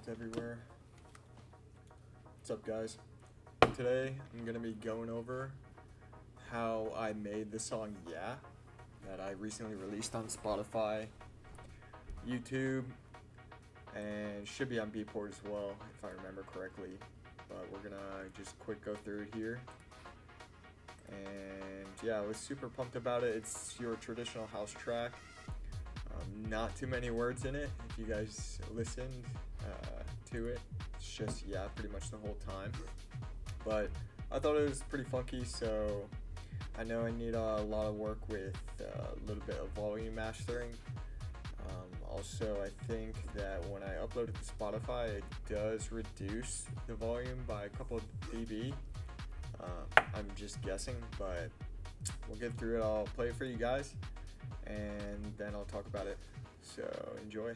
headphones everywhere. What's up, guys? Today I'm gonna be going over how I made the song "Yeah" that I recently released on Spotify, YouTube, and should be on Beatport as well if I remember correctly. But we're gonna just quick go through it here. And yeah, I was super pumped about it. It's your traditional house track. Not too many words in it. If you guys listened to it, it's just "yeah" pretty much the whole time. But I thought it was pretty funky, so I know I need a lot of work with a little bit of volume mastering. Also, I think that when I upload it to Spotify, it does reduce the volume by a couple of dB. I'm just guessing, but we'll get through it. I'll play it for you guys, and then I'll talk about it. So enjoy.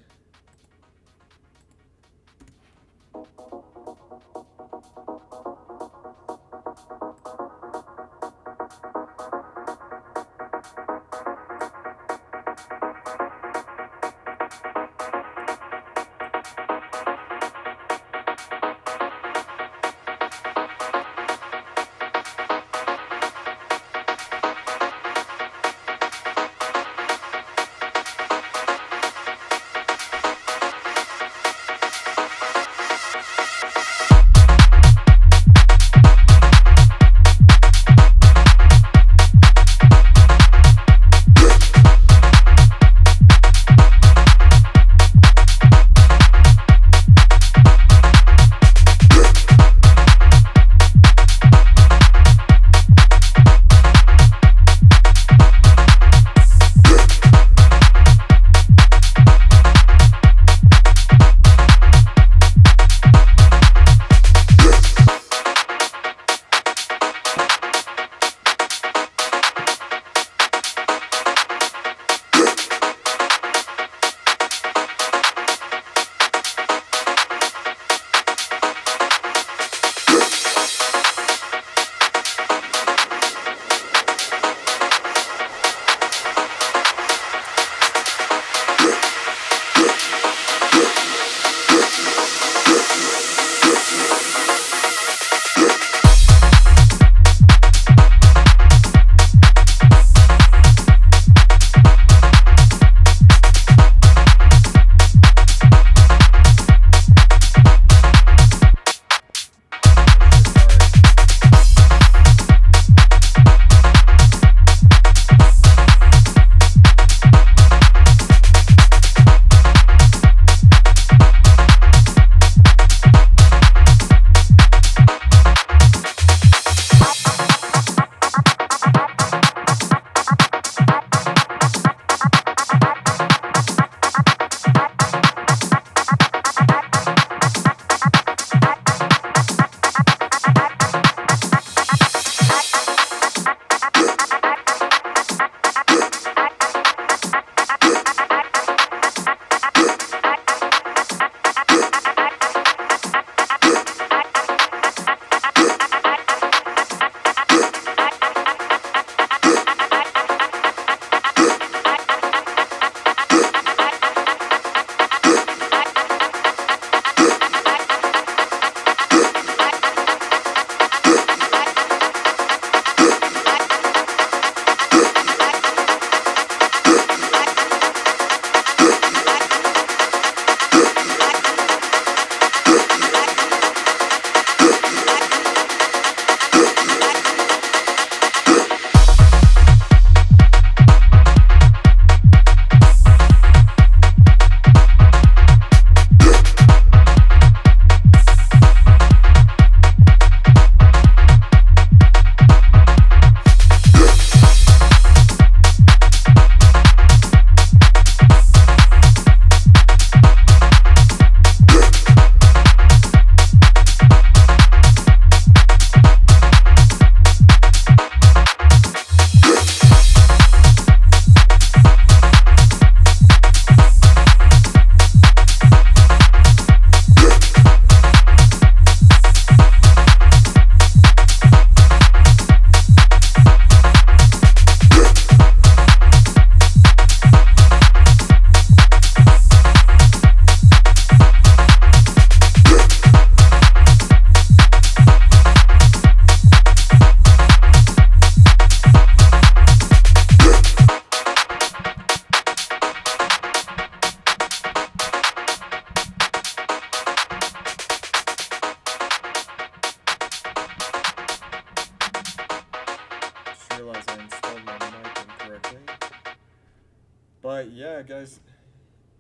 But yeah, guys,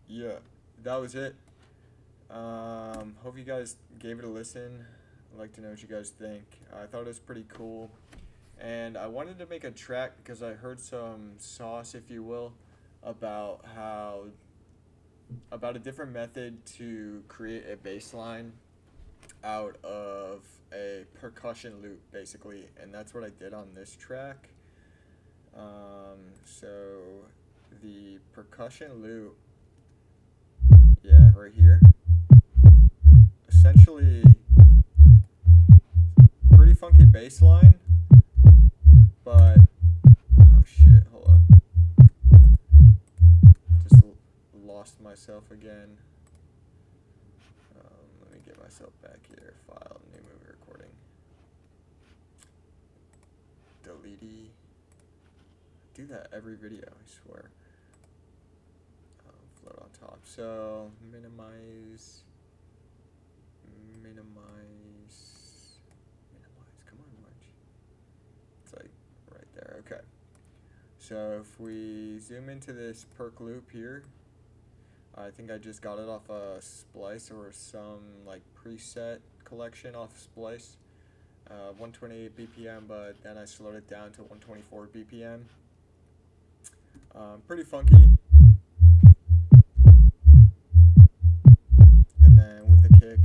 yeah, that was it. Hope you guys gave it a listen. I'd like to know what you guys think. I thought it was pretty cool. And I wanted to make a track because I heard some sauce, if you will, about a different method to create a bass line out of a percussion loop, basically. And that's what I did on this track. So the percussion loop, yeah, right here, essentially pretty funky bass line, but oh shit, hold up, just lost myself again. Let me get myself back here. File, new movie recording, delete. Do that every video, I swear. Float on top. So minimize. Come on, Munch. It's like right there. Okay. So if we zoom into this perk loop here, I think I just got it off a Splice or some like preset collection off Splice. 128 BPM, but then I slowed it down to 124 BPM. Pretty funky. And then with the kick.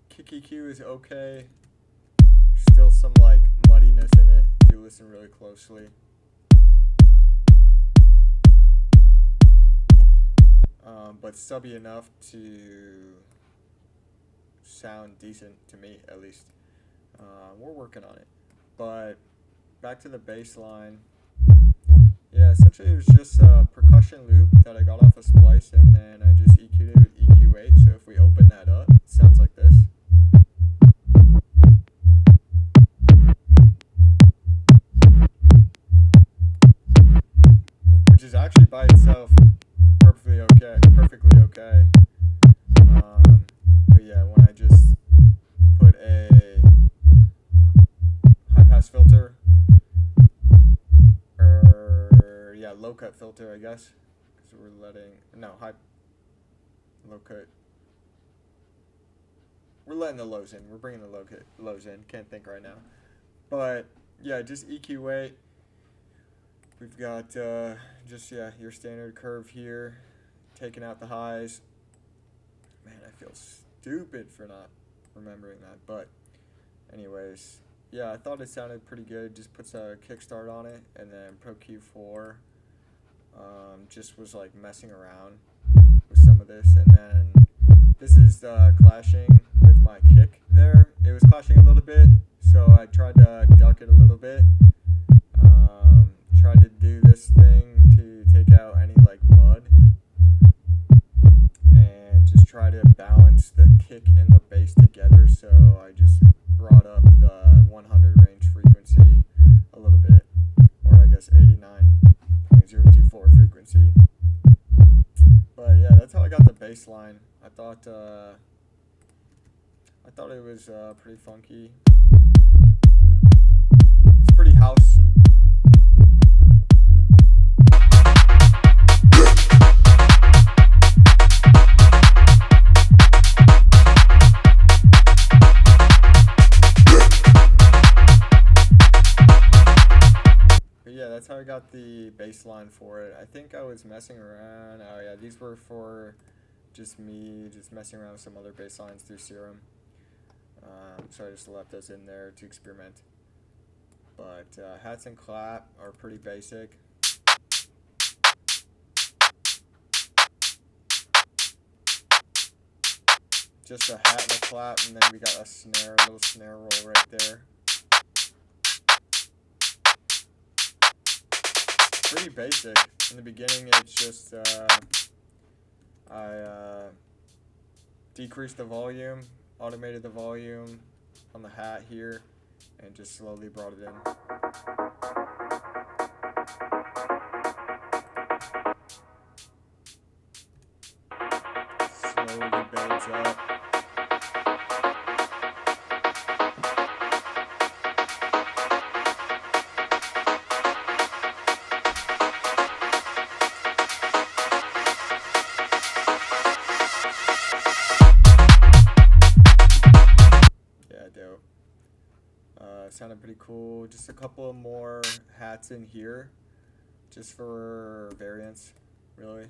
Kick EQ is okay. Still some like muddiness in it if you listen really closely. But subby enough to sound decent to me, at least. We're working on it. But back to the bass line. Yeah, essentially it was just a percussion loop that I got off a Splice, and then I just EQ'd it with EQ8. So if we open that up, it sounds like this. Which is actually by itself perfectly okay. But yeah, when I just put a high pass filter, or yeah, low cut filter, I guess, because we're letting low cut. We're letting the lows in. We're bringing the lows in. Can't think right now. But yeah, just EQ8. We've got just your standard curve here, taking out the highs. Man, I feel stupid for not remembering that. But anyways, yeah, I thought it sounded pretty good. Just puts a kickstart on it, and then Pro Q4 just was like messing around with some of this, and then this is clashing with my kick there. It was clashing a little bit, so I tried to duck it a little bit. Tried to do this thing to take out any like mud, and just try to balance the kick and the bass together. So I just brought up the 100 range frequency a little bit, or I guess 89.024 frequency. But yeah, that's how I got the bass line. I thought it was pretty funky. It's pretty house. That's how I got the bass line for it. I think I was messing around. Oh yeah, these were for just me just messing around with some other bass lines through Serum. So I just left those in there to experiment. But hats and clap are pretty basic. Just a hat and a clap, and then we got a little snare roll right there. Pretty basic. In the beginning, it's just I decreased the volume, automated the volume on the hat here, and just slowly brought it in. Slowly builds up. sounded pretty cool. Just a couple of more hats in here, just for variance, really.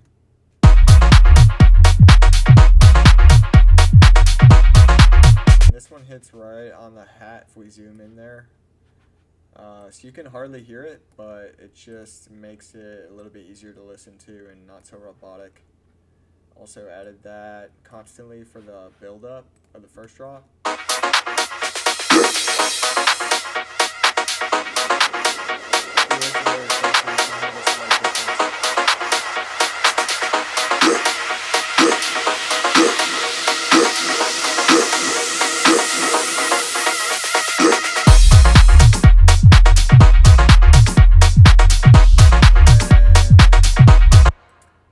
And this one hits right on the hat if we zoom in there. So you can hardly hear it, but it just makes it a little bit easier to listen to and not so robotic. Also added that constantly for the build-up of the first drop.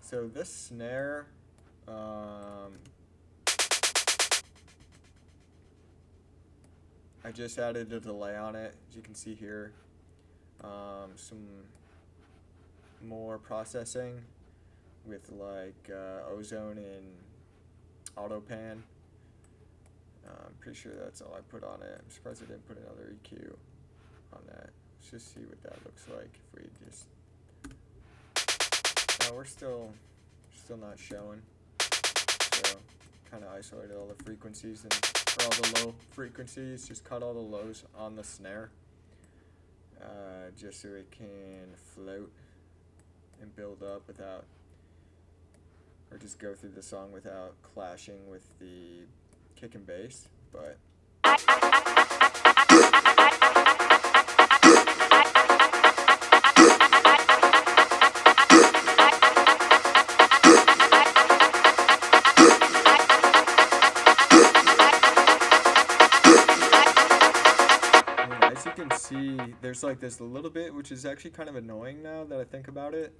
So this snare, I just added a delay on it, as you can see here. Some more processing with like ozone and autopan. I'm pretty sure that's all I put on it. I'm surprised I didn't put another EQ on that. Let's just see what that looks like if we just. We're still not showing. So kind of isolated all the frequencies and all the low frequencies. Just cut all the lows on the snare, just so it can float and build up without, or just go through the song without clashing with the kick and bass. But as you can see, there's like this little bit, which is actually kind of annoying now that I think about it.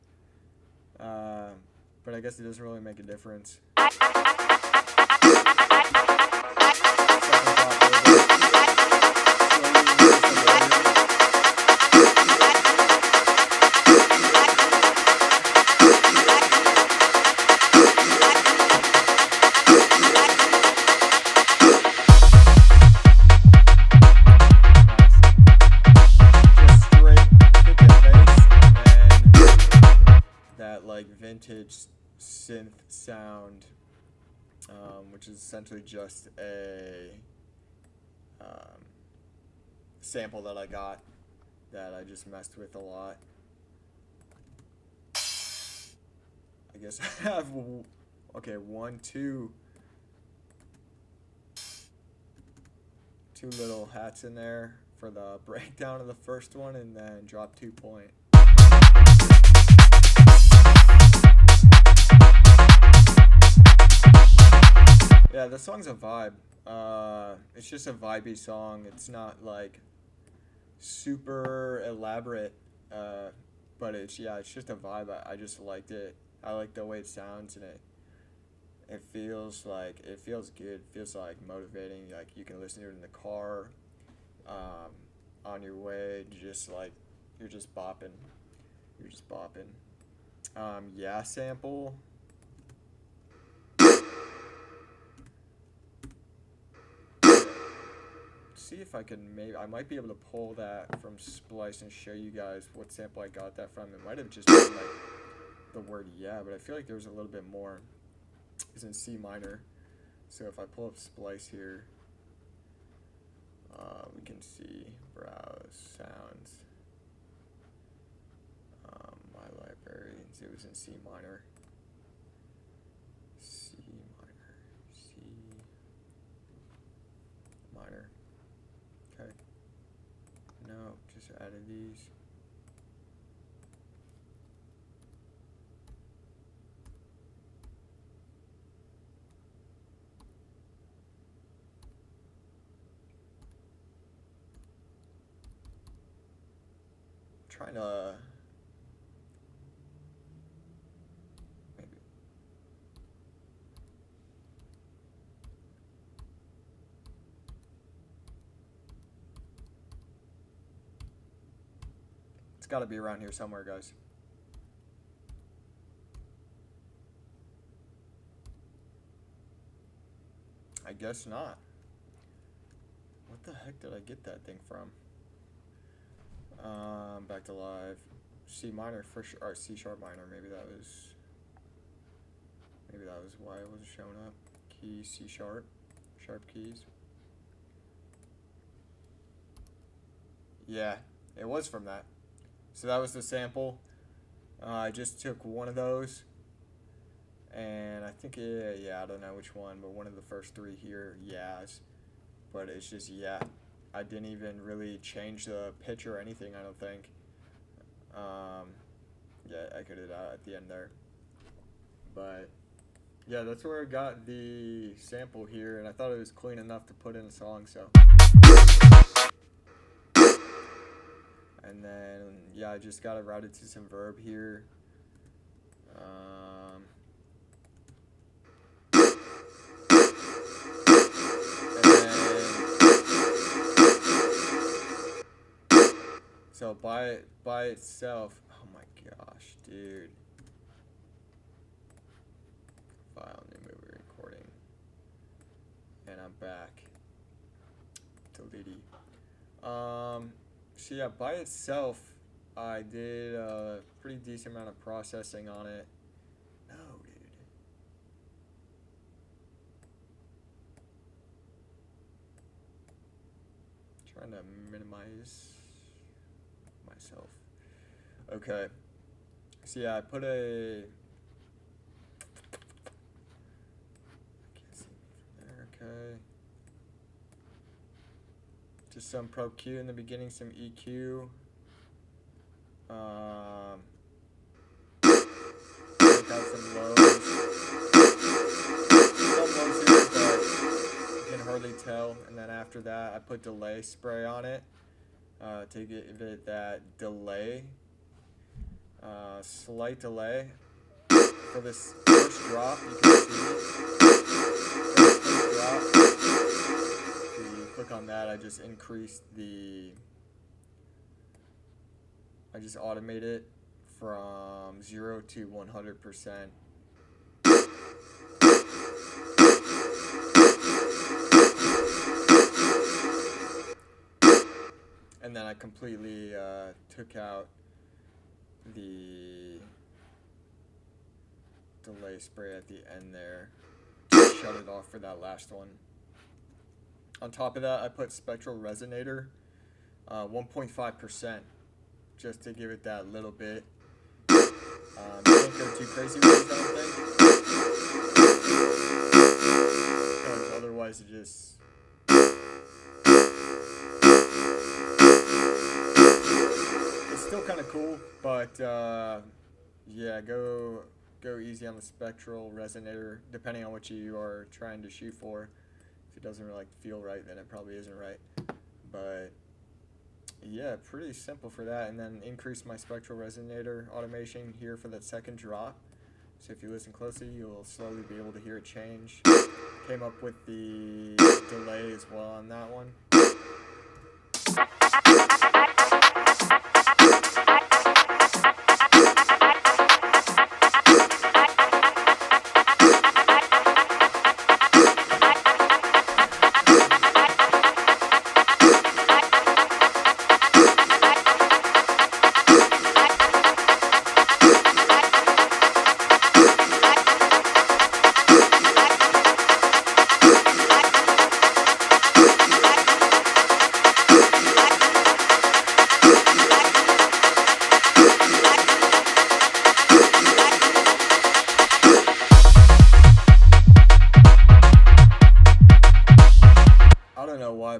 But I guess it doesn't really make a difference. Like vintage synth sound, which is essentially just a sample that I got that I just messed with a lot. I guess I have two little hats in there for the breakdown of the first one, and then drop 2 point. Yeah, the song's a vibe. It's just a vibey song. It's not like super elaborate, but it's just a vibe. I just liked it. I like the way it sounds, and it feels good. It feels like motivating. Like you can listen to it in the car, on your way. Just like you're just bopping. Yeah sample. See if I can I might be able to pull that from Splice and show you guys what sample I got that from. It might have just been like the word yeah, but I feel like there was a little bit more. It's in C minor. So if I pull up Splice here, we can see browse sounds. My library, it was in C minor. C minor. Okay. No, just added these. Trying to maybe. It's got to be around here somewhere, guys. I guess not. What the heck did I get that thing from? Back to live. C minor for sure, or C sharp minor. Maybe that was why it wasn't showing up. Key C sharp, sharp keys. Yeah, it was from that. So that was the sample. I just took one of those, and I think I don't know which one, but one of the first three here, yes. But it's just yeah. I didn't even really change the pitch or anything, I don't think. Yeah, I cut it out at the end there. But yeah, that's where I got the sample here, and I thought it was clean enough to put in a song, so. And then, yeah, I just got it routed to some verb here. So by itself, oh my gosh, dude. File, new movie recording. And I'm back. Deleted. So yeah, by itself, I did a pretty decent amount of processing on it. No, dude. Trying to minimize myself. Okay. So yeah, I put a. I can't see from there. Okay. Just some Pro Q in the beginning, some EQ. Take out some lows. Some lows here, but you can hardly tell. And then after that, I put delay spray on it to give it that delay. Slight delay. For this first drop, you can see. First drop. If you click on that, I just increased the. I just automate it from 0 to 100%. And then I completely took out the delay spray at the end there. Just shut it off for that last one. On top of that, I put spectral resonator, 1.5%. Just to give it that little bit. You can't go too crazy with it, I don't think. Because otherwise it just. It's still kind of cool, but yeah, go easy on the spectral resonator, depending on what you are trying to shoot for. If it doesn't really feel right, then it probably isn't right. But. Yeah, pretty simple for that, and then increase my spectral resonator automation here for that second drop. So if you listen closely, you'll slowly be able to hear it change. Came up with the delay as well on that one.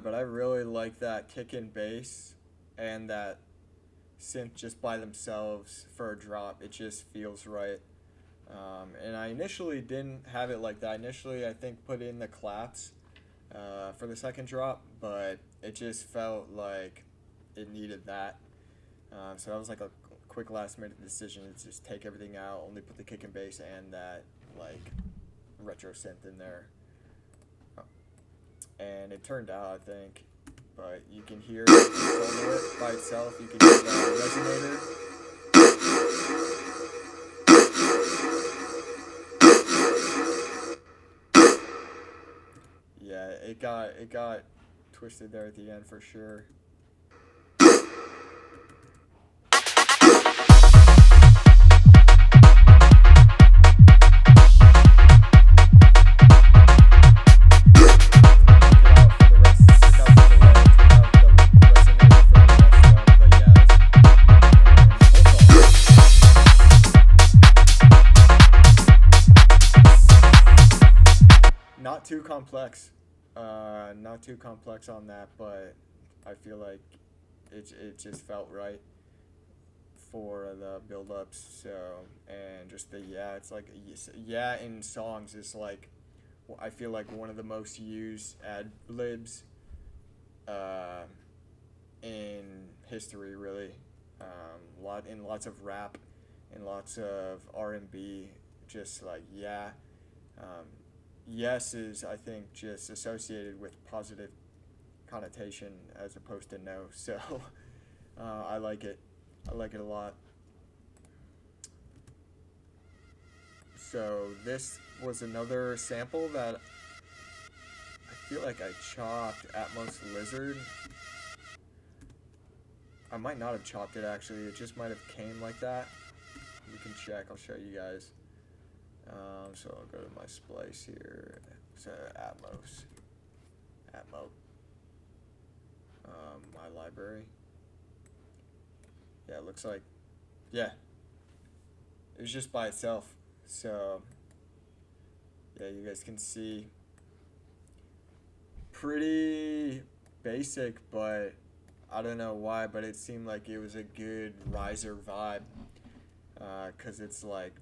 But I really like that kick and bass and that synth just by themselves for a drop. It just feels right. And I initially didn't have it like that. Initially, I think put in the claps for the second drop, but it just felt like it needed that. So that was like a quick last minute decision to just take everything out, only put the kick and bass and that like retro synth in there. And it turned out, I think, but you can hear it by itself. You can hear the resonator. Yeah, it got twisted there at the end for sure. complex. Not too complex on that, but I feel like it just felt right for the build-ups. So, and just the it's like yeah in songs is like, I feel like one of the most used ad libs in history, really. Lots of rap and lots of R&B, just like yes is, I think, just associated with positive connotation as opposed to no. So I like it. I like it a lot. So this was another sample that I feel like I chopped Atmos Lizard. I might not have chopped it, actually. It just might have came like that. We can check. I'll show you guys. So I'll go to my splice here. So Atmos. My library. Yeah, it looks like, it was just by itself. So yeah, you guys can see, pretty basic, but I don't know why, but it seemed like it was a good riser vibe, because it's like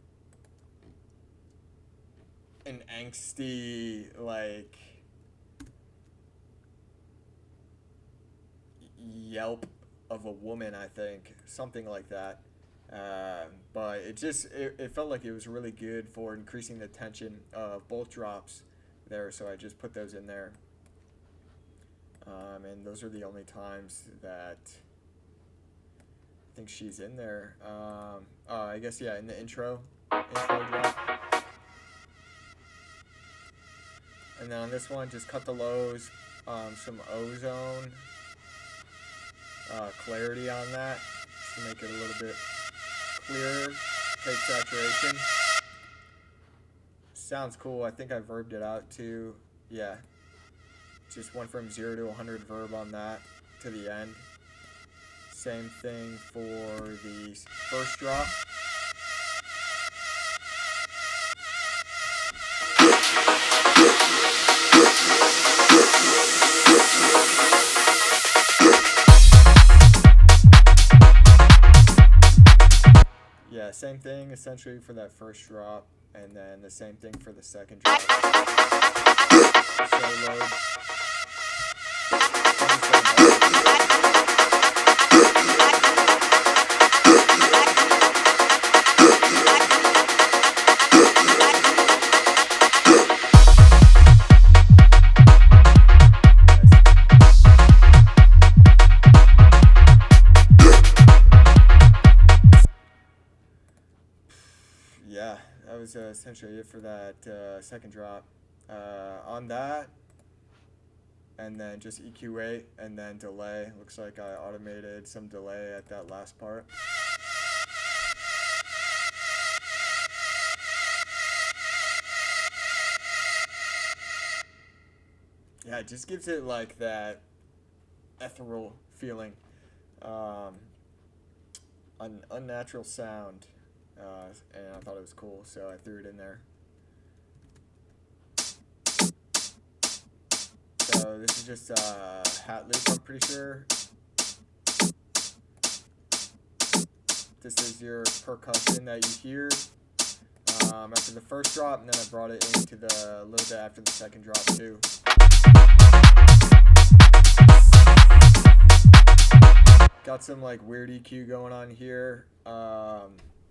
an angsty, like, yelp of a woman, I think, something like that. But it felt like it was really good for increasing the tension of both drops there, so I just put those in there. And those are the only times that I think she's in there. I guess, in the intro drop. And then on this one, just cut the lows, some ozone, clarity on that, just to make it a little bit clearer, take saturation. Sounds cool. I think I verbed it out too. Yeah. Just went from 0 to 100 verb on that to the end. Same thing for the first drop. Yeah, same thing essentially for that first drop, and then the same thing for the second drop. Solo. Yeah, that was essentially it for that second drop. On that, and then just EQ8 and then delay. Looks like I automated some delay at that last part. Yeah, it just gives it like that ethereal feeling, an unnatural sound, and I thought it was cool, so I threw it in there. So this is just a hat loop, I'm pretty sure. This is your percussion that you hear after the first drop, and then I brought it into a little bit after the second drop too. Got some like weird EQ going on here,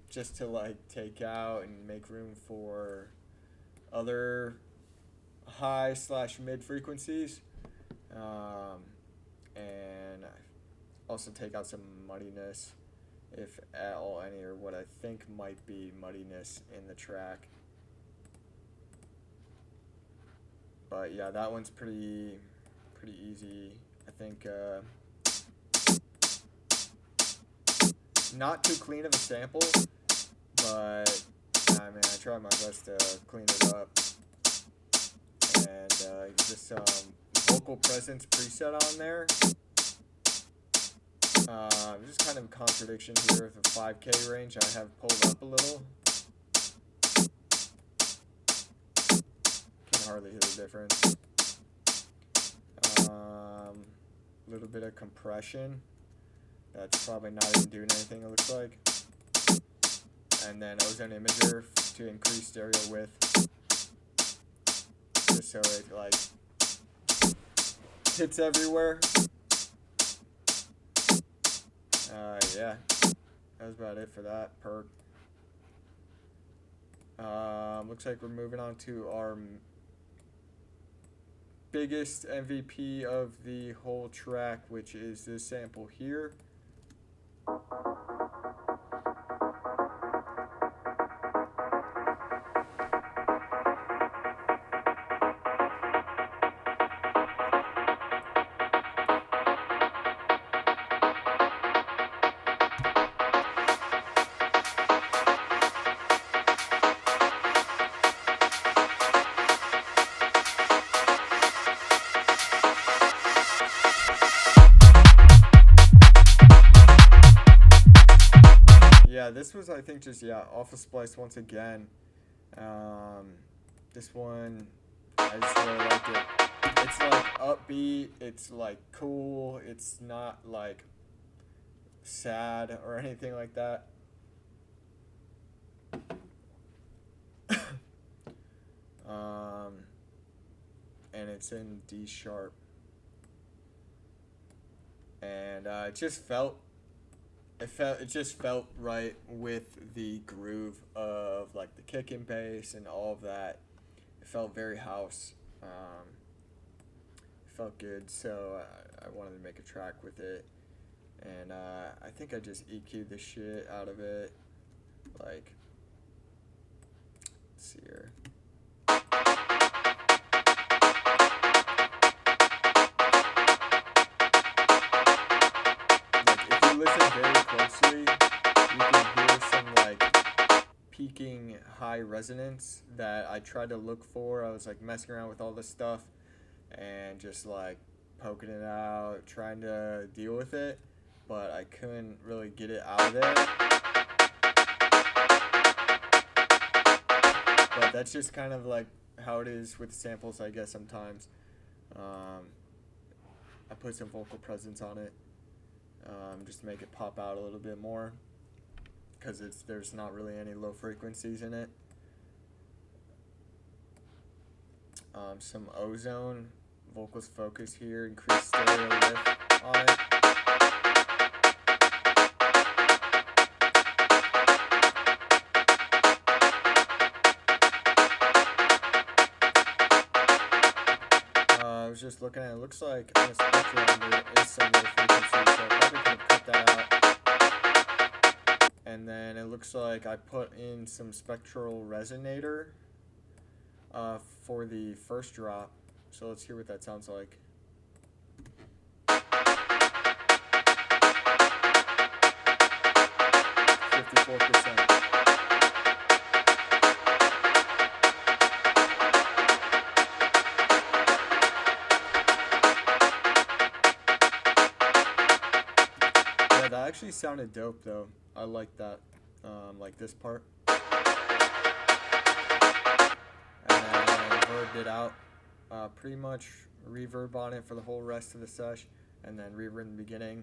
just to like take out and make room for other high/mid frequencies, and also take out some muddiness, if at all any, or what I think might be muddiness in the track. But yeah, that one's pretty easy. I think not too clean of a sample, but I mean, I tried my best to clean it up. And just some vocal presence preset on there. Just kind of a contradiction here with the 5K range. I have pulled up a little. Can hardly hear the difference. little bit of compression. That's probably not even doing anything, it looks like. And then ozone imager to increase stereo width, just so it like hits everywhere. Yeah, that was about it for that perk. Looks like we're moving on to our biggest MVP of the whole track, which is this sample here. Yeah, this was, I think, just, off of Splice once again. This one, I just really liked it. It's, like, upbeat, it's, like, cool, it's not, like, sad or anything like that. And it's in D sharp. And it just felt right with the groove of like the kick and bass and all of that. It felt very house. It felt good, so I wanted to make a track with it. And I think I just EQ'd the shit out of it. Like, let's see here. Listen very closely, you can hear some like peaking high resonance that I tried to look for. I was like messing around with all this stuff and just like poking it out, trying to deal with it, but I couldn't really get it out of there. But that's just kind of like how it is with samples, I guess, sometimes. I put some vocal presence on it. Just to make it pop out a little bit more, because there's not really any low frequencies in it. Some ozone, vocals focus here, increase stereo width on it. I was just looking at it, looks like on the spectrum there is some low frequency, so I probably could have cut that out. And then it looks like I put in some spectral resonator for the first drop, so let's hear what that sounds like. 54%. That actually sounded dope though. I like that, like this part. And I reverbed it out, pretty much reverb on it for the whole rest of the sesh, and then reverb in the beginning.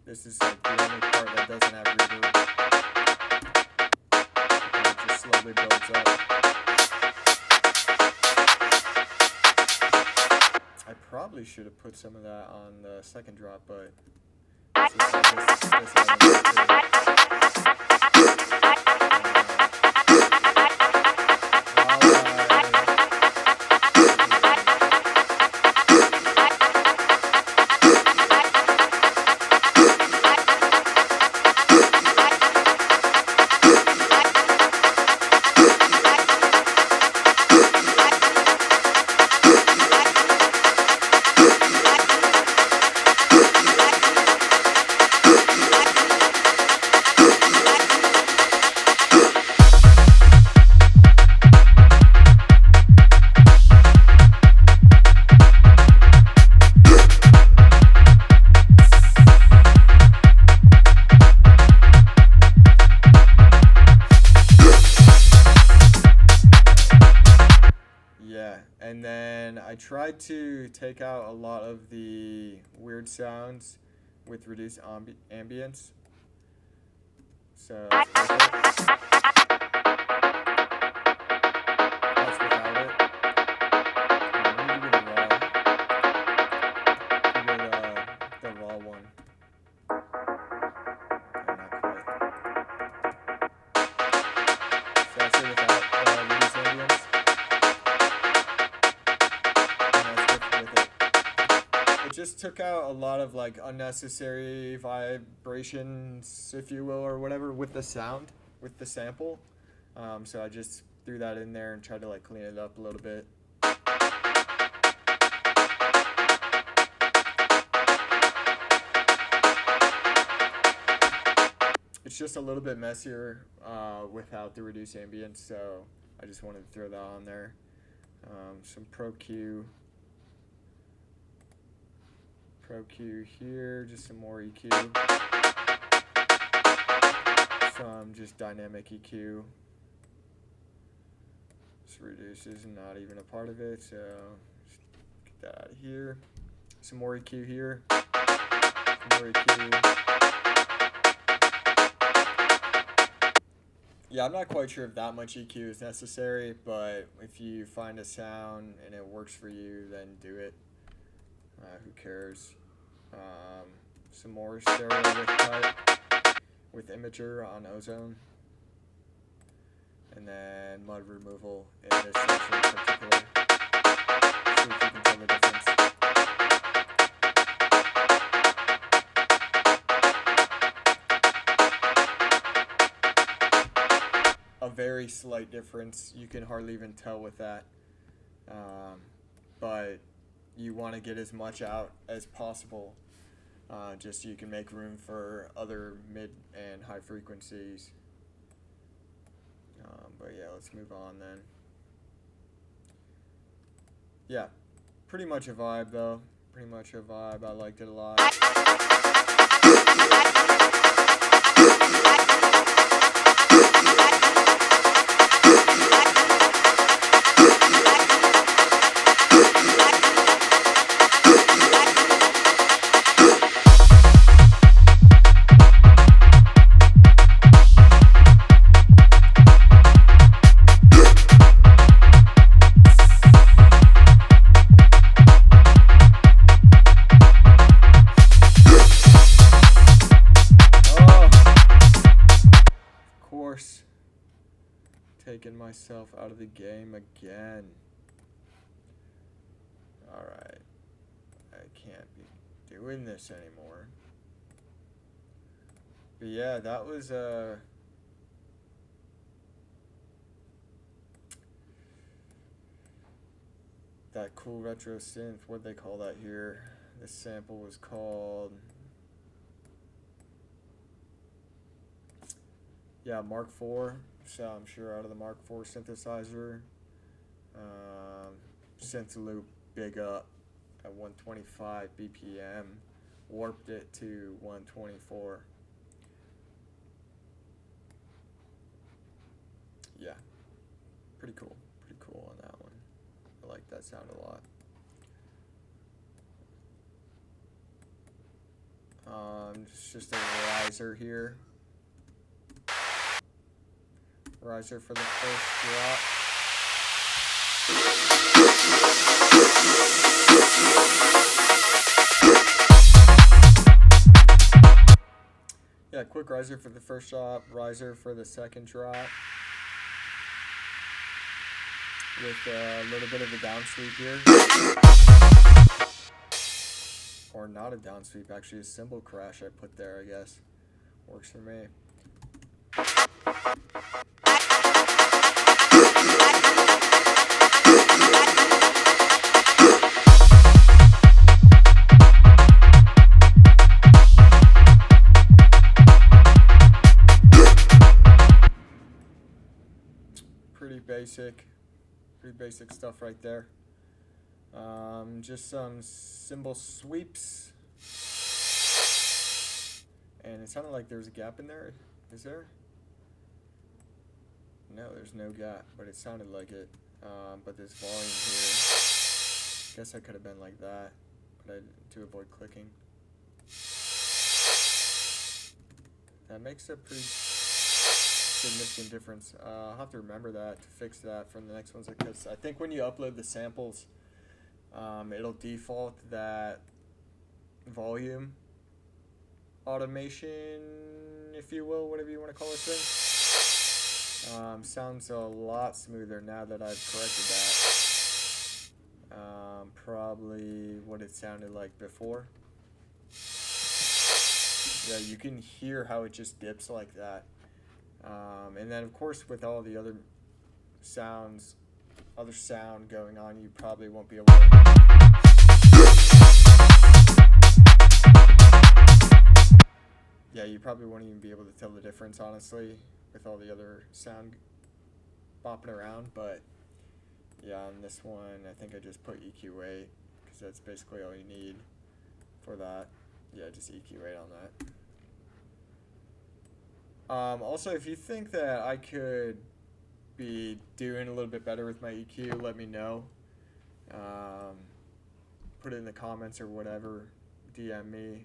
This is like the only part that doesn't have reverb. And it just slowly builds up. I probably should have put some of that on the second drop, but this tried to take out a lot of the weird sounds with reduced ambience. So that's without it. Let me give it the raw one. Oh, not quite. So that's it without reduced ambience. It just took out a lot of like unnecessary vibrations, if you will, or whatever, with the sound, with the sample. So I just threw that in there and tried to like clean it up a little bit. It's just a little bit messier without the reduced ambience, so I just wanted to throw that on there. Some Pro Q here, just some more EQ. Some just dynamic EQ. This reduces not even a part of it, so just get that out of here. Some more EQ here. Some more EQ. Yeah, I'm not quite sure if that much EQ is necessary, but if you find a sound and it works for you, then do it. Who cares? Some more stereo width type with imager on ozone. And then mud removal in this section in particular. See if you can tell the difference. A very slight difference. You can hardly even tell with that. But you want to get as much out as possible, just so you can make room for other mid and high frequencies. But yeah, let's move on then. Yeah, pretty much a vibe though. Pretty much a vibe. I liked it a lot. Taking myself out of the game again. Alright. I can't be doing this anymore. But yeah, that was that cool retro synth. What'd they call that here? This sample was called, yeah, Mark IV. So I'm sure out of the Mark IV synthesizer. Synth loop big up at 125 BPM. Warped it to 124. Yeah, pretty cool. Pretty cool on that one. I like that sound a lot. It's just a riser here. Riser for the first drop. Yeah, quick riser for the first drop, riser for the second drop. With a little bit of a down sweep here. Or not a down sweep, actually a cymbal crash I put there, I guess. Works for me. Pretty basic stuff right there. Just some cymbal sweeps, and it sounded like there was a gap in there. Is there? No, there's no gap, but it sounded like it. But this volume Guess I could have been like that, but to avoid clicking. That makes a pretty significant difference. I'll have to remember that to fix that from the next ones, because I think when you upload the samples, it'll default that volume automation, if you will, whatever you want to call this thing. Sounds a lot smoother now that I've corrected that. Probably what it sounded like before. Yeah, you can hear how it just dips like that. And then of course with all the other sound going on, you probably won't be able to. Yeah, you probably won't even be able to tell the difference, honestly, with all the other sound bopping around. But yeah, on this one, I think I just put EQ8, because that's basically all you need for that. Yeah, just EQ8 on that. Also, if you think that I could be doing a little bit better with my EQ, let me know. Put it in the comments or whatever. DM me.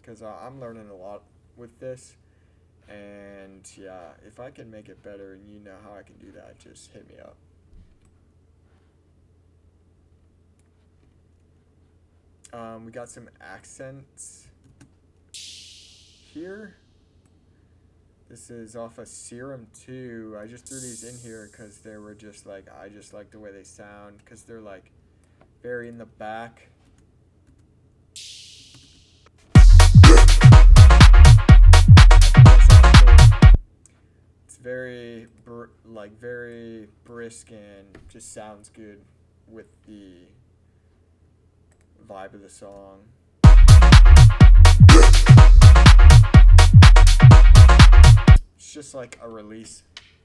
Because I'm learning a lot with this. And yeah, if I can make it better and you know how I can do that, just hit me up. We got some accents here. This is off of Serum 2. I just threw these in here because they were just like, I just like the way they sound, because they're like very in the back. It's very very brisk and just sounds good with the vibe of the song. It's just like a release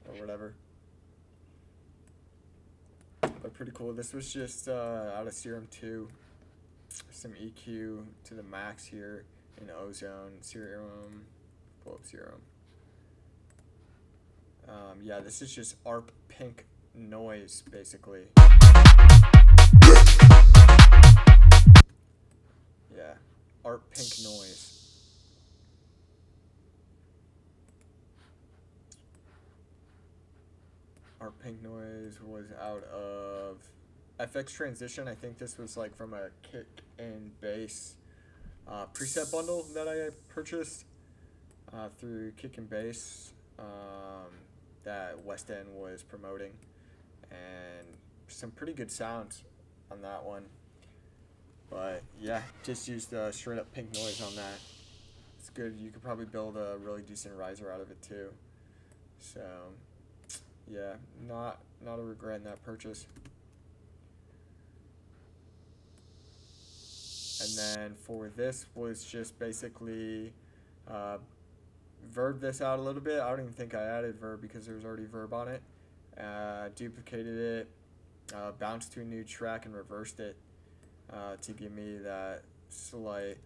or whatever. But pretty cool. This was just out of Serum 2. Some EQ to the max here in Ozone. Serum. Pull up Serum. Yeah, this is just ARP pink noise, basically. Yeah, ARP pink noise. ARP pink noise was out of FX Transition. I think this was like from a kick and bass preset bundle that I purchased through Kick and Bass that West End was promoting, and some pretty good sounds on that one. But yeah, just used straight up pink noise on that. It's good. You could probably build a really decent riser out of it too. So yeah, not a regret in that purchase. And then for this was just basically verb this out a little bit. I don't even think I added verb because there was already verb on it. Duplicated it, bounced to a new track and reversed it to give me that slight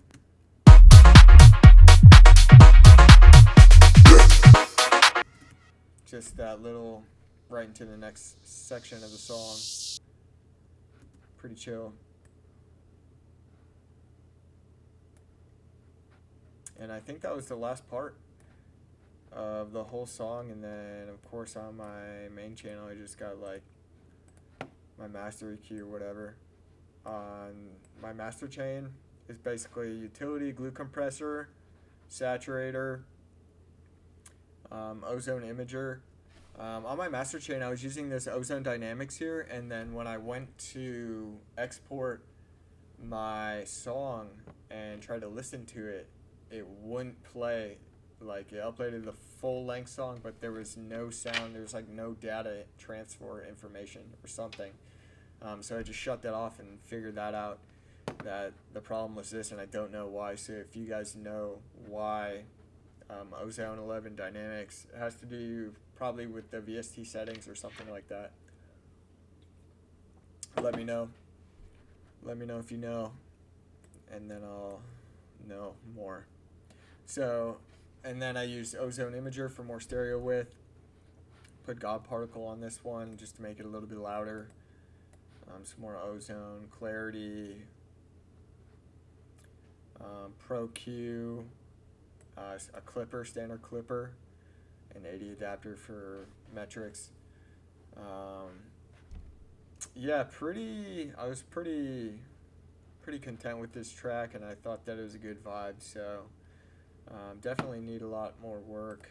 just that little right into the next section of the song. Pretty chill. And I think that was the last part of the whole song. And then of course on my main channel I just got like my master EQ or whatever. On my master chain is basically utility, glue compressor, saturator, ozone imager. On my master chain I was using this ozone dynamics here, and then when I went to export my song and tried to listen to it, it wouldn't play. Like, it uploaded the full length song, but there was no sound. There was like no data transfer information or something. So I just shut that off and figured that out, that the problem was this, and I don't know why. So if you guys know why Ozone 11 Dynamics, it has to do probably with the VST settings or something like that. Let me know. Let me know if you know, and then I'll know more. So, and then I used Ozone Imager for more stereo width. Put God Particle on this one just to make it a little bit louder. some more ozone, clarity, Pro Q, a clipper, standard clipper, an 80 adapter for metrics. Yeah, I was pretty content with this track, and I thought that it was a good vibe. So definitely need a lot more work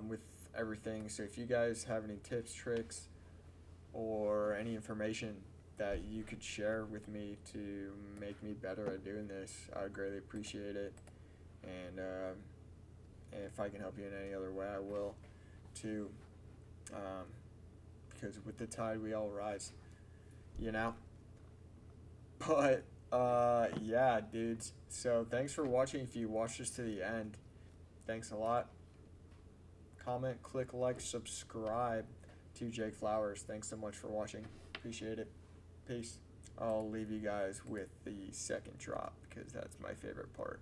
with everything. So if you guys have any tips, tricks, or any information that you could share with me to make me better at doing this, I would greatly appreciate it. And if I can help you in any other way, I will too. Because with the tide, we all rise, you know? But, yeah, dudes. So thanks for watching. If you watched this to the end, thanks a lot. Comment, click like, subscribe to Jake Flowers. Thanks so much for watching. Appreciate it. Peace. I'll leave you guys with the second drop because that's my favorite part.